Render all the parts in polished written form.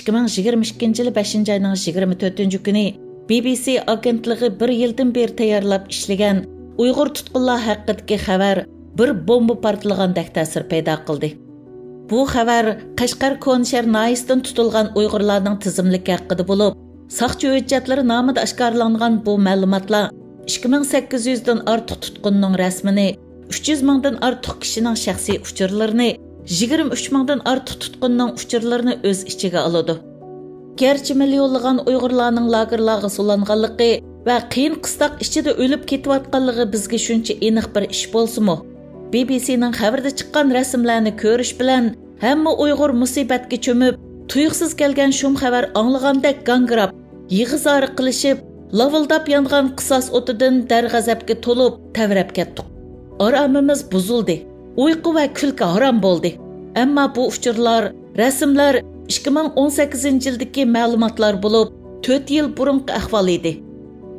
2022 yılı 5. ayının 24. günü BBC agentligi bir yıldan beri tayyorlab ishlagan Uyg'ur tutqunlar haqidagi xabar bir bomba portlagan ta'sir paydo qildi. Bu xabar Qashqar Konishar nayisidan tutilgan Uyg'urlarning tizimligi haqida bo'lib, saqchi hujjatlari nomida oshkorlangan bu ma'lumotlar 2800 dan ortiq tutqunning rasmini, 300 mingdan ortiq kishining shaxsiy uchurlarini, 23 mingdan ortiq tutqunning uchurlarini o'z ichiga oladi. Gerçi milyonlagan Uyg'urlarning lagerlarga solanganligi va qiyin qistoq ichida o'lib ketayotganligi bizga shuncha aniq bir ish bo'lsa-mu, BBC'ning xabarda chiqqan rasmlarni ko'rish bilan hamma Uyg'ur musibatga cho'mib, tuyuqsiz kelgan shum xabar anglagandek gangrab, yig'izori qilishib, lavildab yongan qisos o'tidan darg'azabga to'lib, tavrab ketdik. Oromimiz buzildi. Uyqu va kulki harom bo'ldi. Ammo bu uchurlar, rasmlar 2018 yildagi ma'lumotlar bo'lib, 4 yil burungi ahvol edi.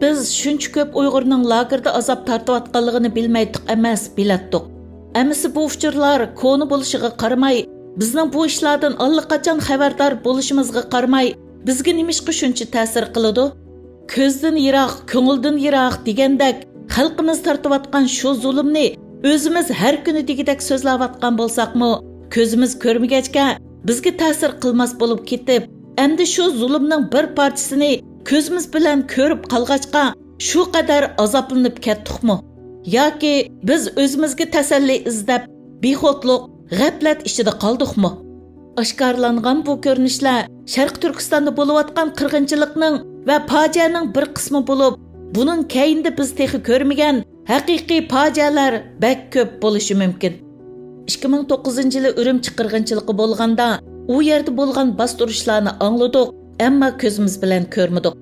Biz shuncha ko'p Uyg'urning lagerda azob tortayotganligini bilmaydik emas, bilatdik. Amisi bu uchurlar koni bo'lishiga qaramay, bizning bu ishlardan allaqachon xabardor bo'lishimizga qaramay, bizga nimishqa shuncha ta'sir qiladi? Ko'zdan yiroq, ko'ngildan yiroq degandek, xalqimiz tortayotgan shu zulmni o'zimiz har kuni degidek so'zlayotgan bo'lsaqmi, ko'zimiz ko'rmagachga bizga ta'sir qilmas bo'lib ketib, endi shu zulmning bir parchasini ko'zimiz bilan ko'rib qolg'achqa shu qadar azoblanib ketdikmi? Yoki biz o'zimizga tasalli izlab bexotliq, g'aflat ichida qoldikmi? Oshkorlangan bu ko'rinishlar Sharq Turkistonda bo'layotgan qirg'inchilikning va fojianing bir qismi bo'lib, buning keyinda biz texi ko'rmagan haqiqiy fojialar bak ko'p bo'lishi mumkin. 2009 yılı Ürümçi qirg'inchiligi bo'lganda, u yerda bo'lgan bostirishlarni angladik, ammo ko'zimiz bilan ko'rmadik.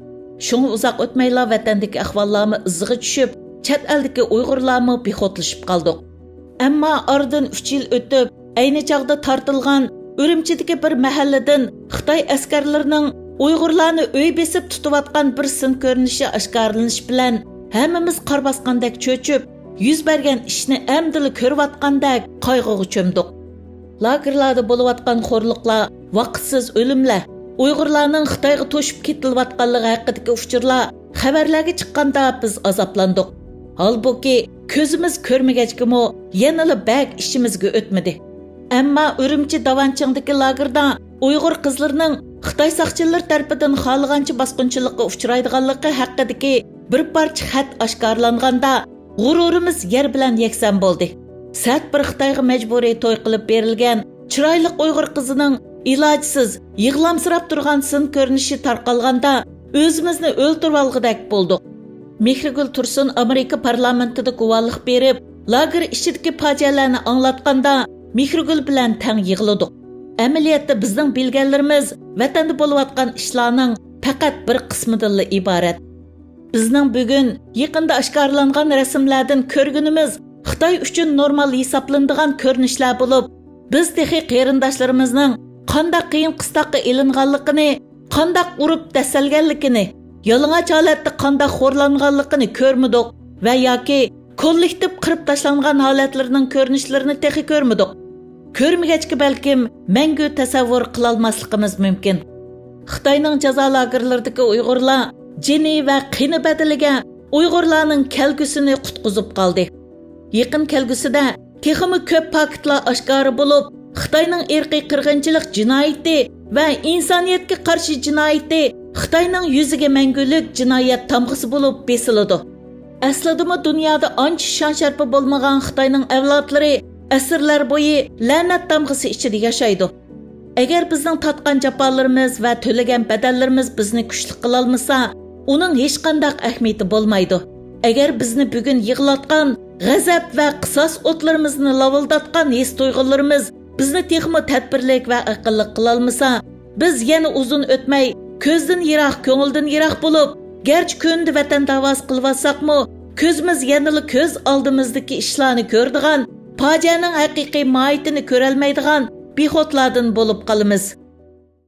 Shunga uzoq o'tmayla vatandagi ahvollarni izg'i tushib, chet eldagi Uyg'urlarni bexotlashib qoldik. Ammo oradan 3 yil o'tib, ayni chog'da tortilgan Ürümchidagi bir mahalladan Xitoy askarlarining Uyg'urlarni uy besib tutayotgan bir sin ko'rinishi oshkorlanish bilan hammamiz qor bosgandek cho'chib, yuz bergan ishni amdili ko'rayotgandek qayg'uga cho'mdik. Lagerlarda bo'layotgan xo'rliqlar, vaqtsiz o'limlar, Uyg'urlarning Xitoyga to'shib ketilayotganligi haqidagi uchurlar xabarlarga chiqqanda biz azoblandik. Halbuki ko'zimiz ko'rmagachkimi, yanada bak ishimizga o'tmadi. Ammo Ürümçi Davanchingdagi lagerda Uyg'ur qizlarining Xitoy saqchilari tarafidan xohlagancha bosqinchilikka uchraydiganligi haqidagi bir parcha xat oshkorlanganda g'ururimiz yer bilan yakson bo'ldi. Sat bir Xitoyga majburiy to'y qilib berilgan chiroyli Uyg'ur qizining ilojsiz, yig'lamsirab turgan sin ko'rinishi tarqalganda o'zimizni o'ltirib olg'idek bo'ldik. Mehrigul Tursun Amerika parlamentida guvohlik berib, lager ichidagi fojialarni anglatganda Mehrigul bilan tang yig'ladik. Amaliyotda bizning bilganlarimiz vatanda bo'layotgan ishlarning faqat bir qismidan iborat. Bizning bugun yaqinda oshkorlangan rasmlardan ko'rgunimiz Xitoy uchun normal hisoblanadigan ko'rinishlar bo'lib, biz texi qarindoshlarimizning qanday qiyin qistoqqa ilinganligini, qanday urib dasalganligini, yalang'och holatda qanday xo'rlanganligini ko'rmadik va yoki kollektiv qirib tashlangan holatlarining ko'rinishlarini texi ko'rmadik. Ko'rmagachki balkim mangu tasavvur qila olmasligimiz mumkin. Xitoyning jazo lagerlaridagi Uyg'urlar jini va qini badaliga Uyg'urlarning kelgusini qutqizib qoldi. Yaqin kelgusida texmi ko'p faktlar oshkora bo'lib, Xitoyning irqiy qirg'inchilik jinoyati va insoniyatga qarshi jinoyati Xitoyning yuziga mangulik jinoyat tamg'isi bo'lib besiladi. Aslida dunyoda ancha shon-sharpa bo'lmagan Xitoyning avlodlari asrlar bo'yi la'nat tamg'isi ichida yashaydi. Agar bizning tatgan jafolarimiz va to'lagan badallarimiz bizni kuchli qila olmasa, uning hech qanday ahamiyati bo'lmaydi. Agar bizni bugun yig'latgan g'azab va qisos o'tlarimizni lavildatgan his tuyg'ularimiz bizni texmi tadbirlik va aqlli qila olmasa, biz yana uzun o'tmay ko'zdan yiroq, ko'ngildan yiroq bo'lib, garchi ko'ndi vatan da'vosi qilvatsaqmi, ko'zimiz yanada ko'z oldimizdagi ishlarni ko'rdigan, fojianing haqiqiy mohiyatini ko'rolmaydigan bexotlardan bo'lib qolamiz.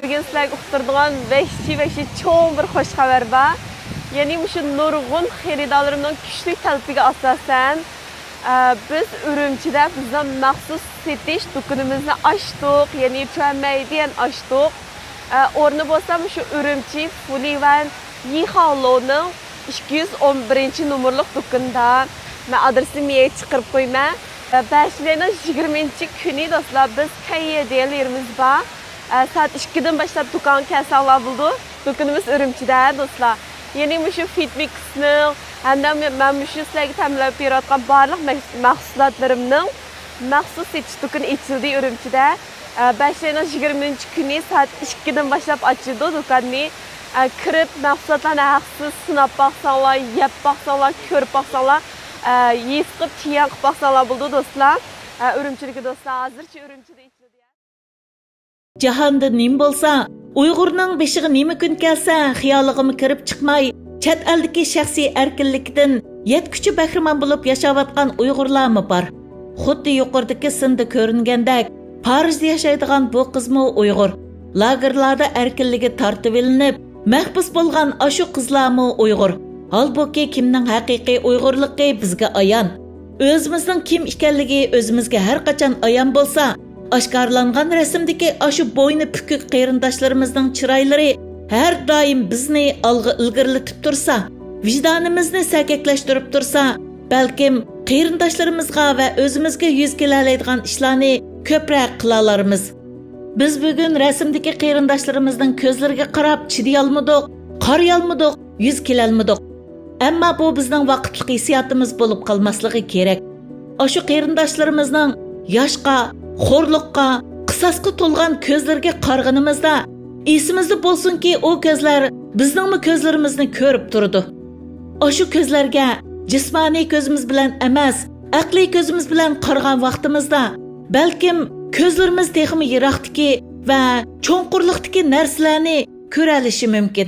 Bugün sizlarga uqtirdigan vahshiy cho'ng bir xush xabar bor. Ya'ni shu nurg'un xaridorlarimning kuchli talbiga asosan biz Ürümchida bizning maxsus setish do'konimizni ochdik, ya'ni Tuanmaydian ochdik. O'rni bo'lsa şu Urumchi Fulivan Yihao'ning 211 nomerli do'konda. Men adresini chiqarib qo'yman. Bashlining 20-kuni do'stlar biz KYD'lerimiz bor. Saat 2dan boshlab do'kon kasanglar bo'ldi. Do'konimiz Urumchida do'stlar. Ya'ni şu Fitmix'ning hamda men şu sizlarga ta'minlab berayotgan barliq mahsulotlarimning maxsus setish do'koni ochildi Urumchida. Bashlining 20-kuni saat 2dan boshlab ochildi do'konni. Kirib mahsulotlarni haqsiz sinab baqsanglar, yeb baqsanglar, ko'rib baqsanglar, yeyib qilib tiyan qilib baqsanglar bo'ldi do'stlar. Urumchidagi do'stlar hozircha Urumchida ichildi. Jahonda nim bo'lsa, Uyg'urning beshiga nima kun kelsa, xiyoliga kirib chiqmay, chet eldagi shaxsiy erkinlikdan yetkuchi bahramand bo'lib yashayotgan Uyg'urlarmi bor. Xuddi yuqoridagi sinda ko'ringandek, Parijda yashaydigan bu qizmi Uyg'ur. Lagerlarda erkinligi tortib ilinib, mahbus bo'lgan ashu qizlarmi Uyg'ur. Halbuki kimning haqiqiy Uyg'urligi bizga ayon. O'zimizning kim ekanligi o'zimizga har qachon ayon bo'lsa, oshkorlangan rasmdagi ashu bo'yni pukuk qarindoshlarimizning chiroylari har doim bizni olg'a ilgirlatib tursa, vijdonimizni sakaklashtirib tursa, balkim qarindoshlarimizga va o'zimizga yuz keladigan ishlarni ko'proq qila olamiz. Biz bugun rasmdagi qarindoshlarimizning ko'zlariga qarab chidayolmadik, qarayolmadik, yuz kelolmadik. Ammo bu bizning vaqtlik hissiyotimiz bo'lib qolmasligi kerak. Ashu qarindoshlarimizning yoshqa, xo'rliqqa, qisasga to'lgan ko'zlariga qarg'inimizda esimizda bo'lsinki, o ko'zlar bizning ko'zlarimizni ko'rib turdi. Ashu ko'zlarga jismoniy ko'zimiz bilan emas, aqliy ko'zimiz bilan qargan vaqtimizda balkim ko'zlarimiz texmi yiroqdiki va cho'nqurliqdagi narsalarni ko'ra olishi mumkin.